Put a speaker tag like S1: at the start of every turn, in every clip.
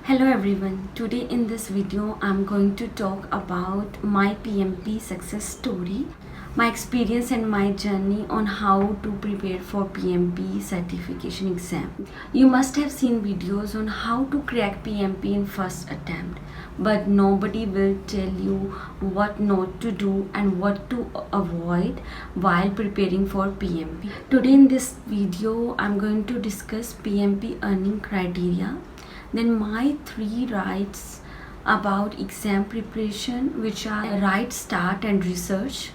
S1: Hello everyone, today in this video I'm going to talk about my PMP success story, my experience and my journey on how to prepare for PMP certification exam. You must have seen videos on how to crack PMP in first attempt, but nobody will tell you what not to do and what to avoid while preparing for PMP. Today in this video I'm going to discuss PMP earning criteria, then my 3 rights about exam preparation, which are right start and research,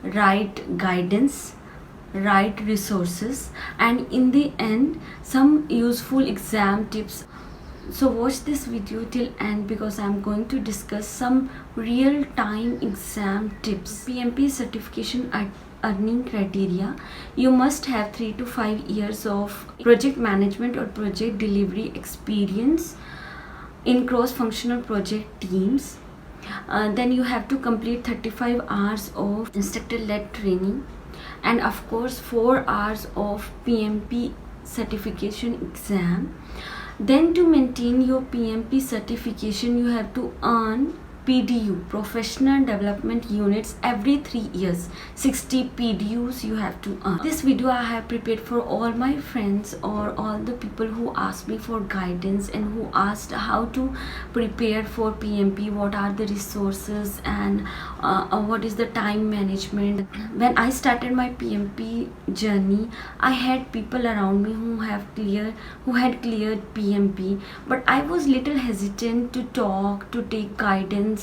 S1: right guidance, right resources, and in the end some useful exam tips. So watch this video till end because I'm going to discuss some real time exam tips. PMP certification earning criteria: you must have 3 to 5 years of project management or project delivery experience in cross-functional project teams. Then you have to complete 35 hours of instructor-led training, and of course 4 hours of PMP certification exam. Then to maintain your PMP certification, you have to earn PDU, Professional Development Units, every 3 years. 60 PDUs you have to earn. This video I have prepared for all my friends or all the people who asked me for guidance and who asked how to prepare for PMP, what are the resources and what is the time management. When I started my PMP journey, I had people around me who had cleared PMP, but I was little hesitant to talk, to take guidance.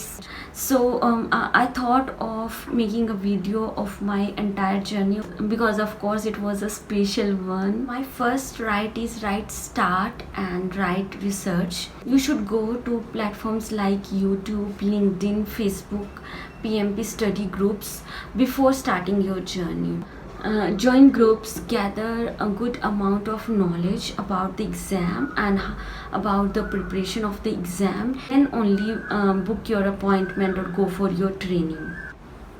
S1: So I thought of making a video of my entire journey because of course it was a special one. My first right is right start and right research. You should go to platforms like YouTube, LinkedIn, Facebook, PMP study groups before starting your journey. Join groups, gather a good amount of knowledge about the exam and about the preparation of the exam, then only book your appointment or go for your training.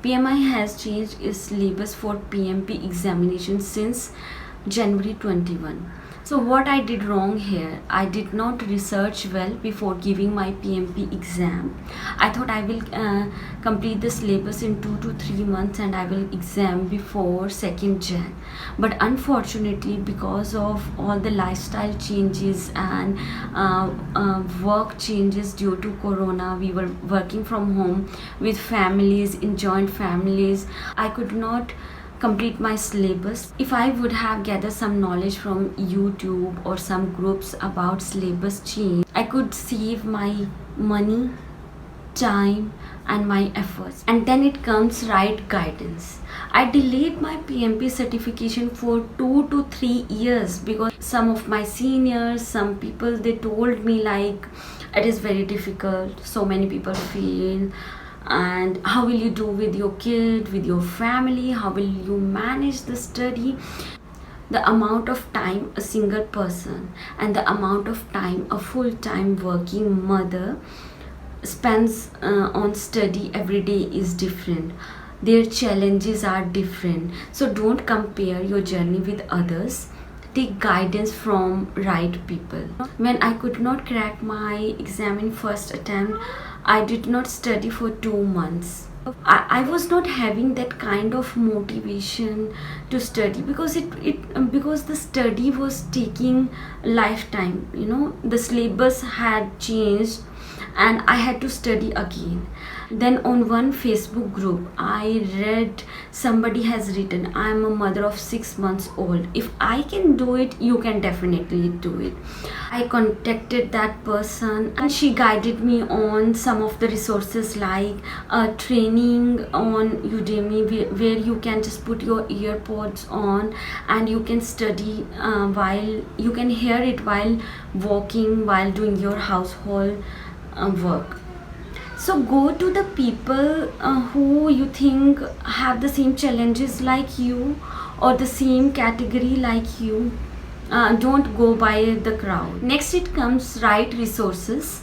S1: PMI has changed its syllabus for PMP examination since January 21. So what I did wrong here, I did not research well before giving my PMP exam. I thought I will complete the syllabus in 2 to 3 months and I will exam before 2nd Jan. But unfortunately, because of all the lifestyle changes and work changes due to Corona, we were working from home with families, in joint families. I could not complete my syllabus. If I would have gathered some knowledge from YouTube or some groups about syllabus change, I could save my money, time and my efforts. And then it comes right guidance. I delayed my PMP certification for 2 to 3 years because some of my seniors, some people, they told me like it is very difficult, so many people fail, and how will you do with your kid, with your family, how will you manage the study. The amount of time a single person and the amount of time a full-time working mother spends on study every day is different. Their challenges are different, so don't compare your journey with others. Take guidance from right people. When I could not crack my exam in first attempt, I did not study for 2 months. I was not having that kind of motivation to study because because the study was taking lifetime. The syllabus had changed and I had to study again. Then on one Facebook group, I read somebody has written, I am a mother of 6 months old. If I can do it, you can definitely do it. I contacted that person and she guided me on some of the resources like training on Udemy where you can just put your earpods on and you can study while you can hear it while walking, while doing your household work. So go to the people who you think have the same challenges like you or the same category like you. Don't go by the crowd. Next it comes right resources.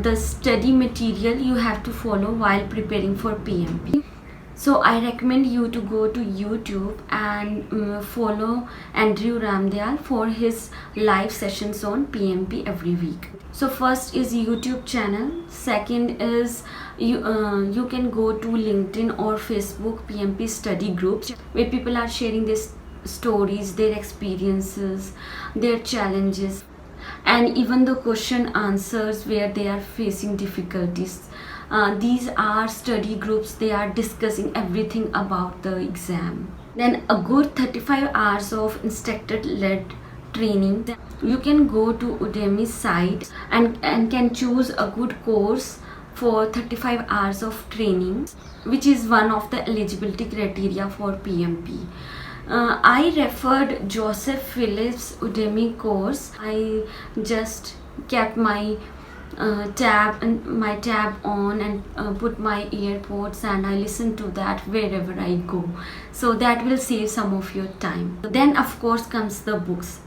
S1: The study material you have to follow while preparing for PMP. So I recommend you to go to YouTube and follow Andrew Ramdayal for his live sessions on PMP every week. So first is YouTube channel. Second is you can go to LinkedIn or Facebook PMP study groups where people are sharing their stories, their experiences, their challenges, and even the question answers where they are facing difficulties. These are study groups, they are discussing everything about the exam. Then a good 35 hours of instructor led training. Then you can go to Udemy site and can choose a good course for 35 hours of training, which is one of the eligibility criteria for PMP. I referred Joseph Phillips Udemy course. I just kept my tab on and put my earpods, and I listen to that wherever I go. So that will save some of your time. Then of course comes the books.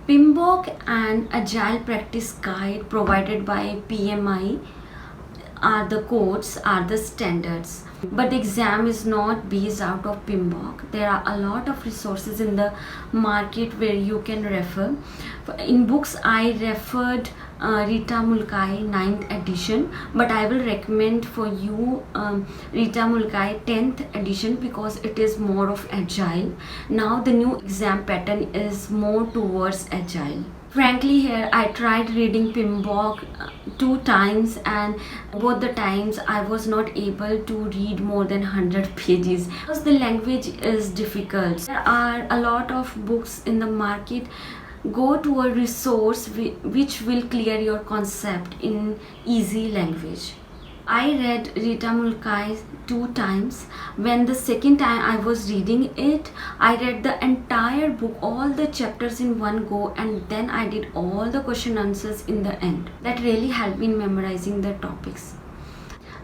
S1: Pmbok and Agile Practice guide provided by PMI are the codes, are the standards, but the exam is not based out of Pmbok. There are a lot of resources in the market where you can refer. In books I referred Rita Mulchay 9th edition, but I will recommend for you Rita Mulchay 10th edition because it is more of agile. Now the new exam pattern is more towards agile. Frankly, here I tried reading Pmbok 2 times, and both the times I was not able to read more than 100 pages because the language is difficult. There are a lot of books in the market. Go to a resource which will clear your concept in easy language. I read Rita Mulchay 2 times. When the second time I was reading it, I read the entire book, all the chapters in one go, and then I did all the question answers in the end. That really helped me in memorizing the topics.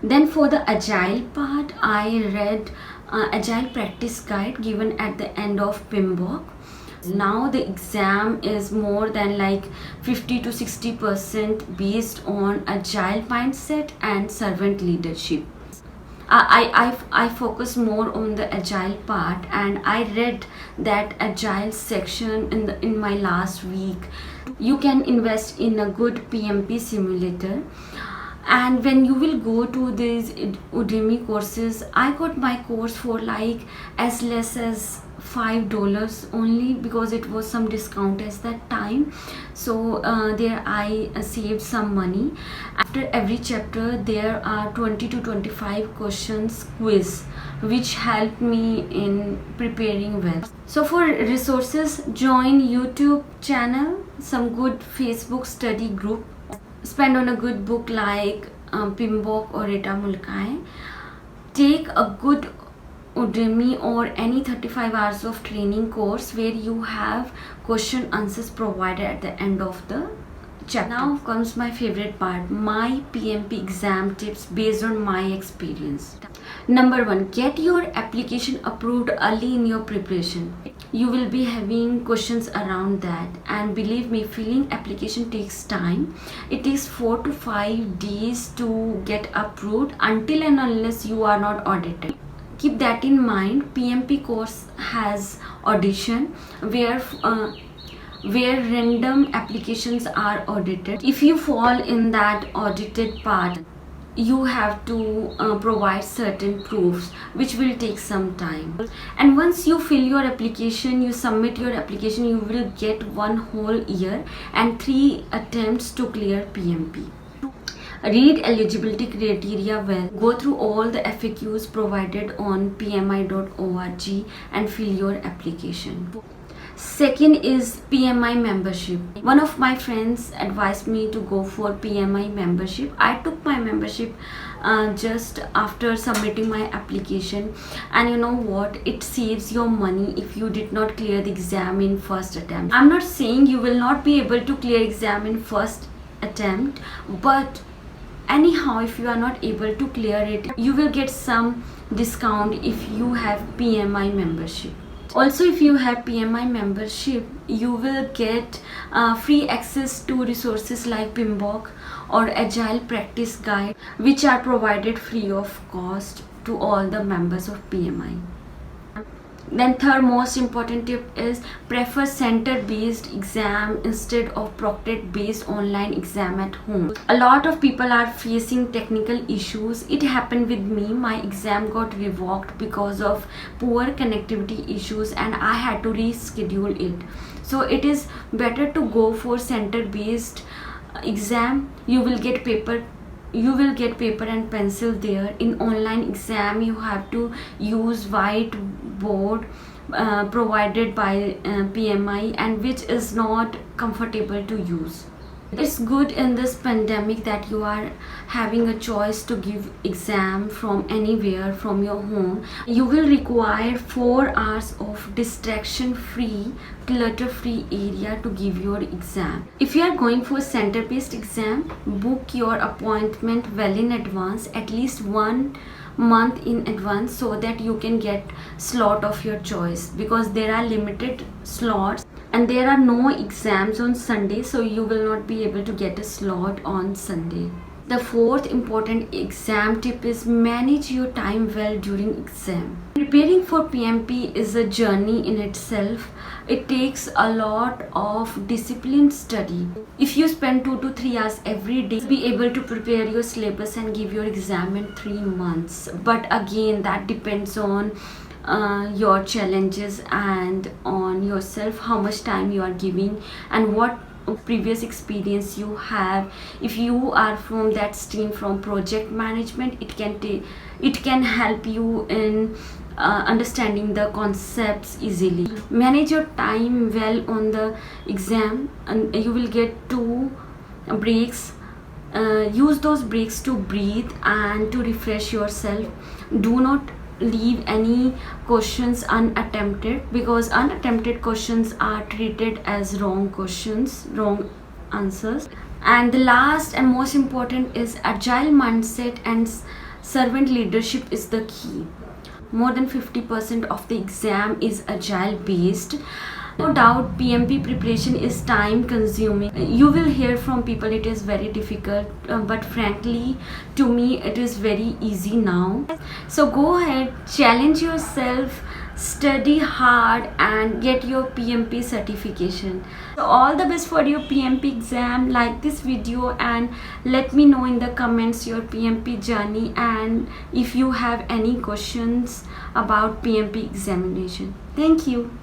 S1: Then for the agile part, I read Agile Practice guide given at the end of Pmbok. Now the exam is more than like 50 to 60% based on agile mindset and servant leadership. I focus more on the agile part, and I read that agile section in my last week. You can invest in a good PMP simulator. And when you will go to these Udemy courses, I got my course for like as less as $5 only because it was some discount at that time. So there I saved some money. After every chapter there are 20 to 25 questions quiz which helped me in preparing well. So for resources, join YouTube channel, some good Facebook study group, spend on a good book like Pmbok or Rita Mulchay, take a good Udemy or any 35 hours of training course where you have question answers provided at the end of the chapter. Now comes my favorite part, my PMP exam tips based on my experience. Number 1, get your application approved early in your preparation. You will be having questions around that, and believe me, filling application takes time. It takes 4 to 5 days to get approved until and unless you are not audited. Keep that in mind. PMP course has audition where random applications are audited. If you fall in that audited part, you have to provide certain proofs which will take some time. And once you fill your application, you submit your application, you will get 1 whole year and 3 attempts to clear PMP. Read eligibility criteria well. Go through all the FAQs provided on pmi.org and fill your application. Second is PMI membership. One of my friends advised me to go for PMI membership. I took my membership just after submitting my application, and you know what, it saves your money if you did not clear the exam in first attempt. I'm not saying you will not be able to clear exam in first attempt, but anyhow, if you are not able to clear it, you will get some discount if you have PMI membership. Also, if you have PMI membership, you will get free access to resources like Pmbok or Agile Practice guide, which are provided free of cost to all the members of PMI. Then third most important tip is prefer center based exam instead of proctored based online exam at home. A lot of people are facing technical issues. It happened with me. My exam got revoked because of poor connectivity issues and I had to reschedule it. So it is better to go for center based exam. You will get paper and pencil there. In online exam you have to use whiteboard provided by PMI, and which is not comfortable to use. It's good in this pandemic that you are having a choice to give exam from anywhere from your home. You will require 4 hours of distraction free, clutter free area to give your exam. If you are going for center based exam, book your appointment well in advance, at least 1 month in advance, so that you can get slot of your choice, because there are limited slots and there are no exams on Sunday, so you will not be able to get a slot on Sunday. The fourth important exam tip is manage your time well during exam. Preparing for PMP is a journey in itself. It takes a lot of disciplined study. If you spend 2 to 3 hours every day, you'll be able to prepare your syllabus and give your exam in 3 months. But again, that depends on your challenges and on yourself, how much time you are giving and what previous experience you have. If you are from that stream, from project management, it can help you in understanding the concepts easily. Manage your time well on the exam, and you will get 2 breaks. Use those breaks to breathe and to refresh yourself. Do not leave any questions unattempted, because unattempted questions are treated as wrong questions, wrong answers. And the last and most important is agile mindset and servant leadership is the key. More than 50% of the exam is agile based. No doubt PMP preparation is time consuming. You will hear from people it is very difficult, but frankly to me it is very easy now. So go ahead, challenge yourself, study hard and get your PMP certification. So all the best for your PMP exam. Like this video and let me know in the comments your PMP journey and if you have any questions about PMP examination. Thank you.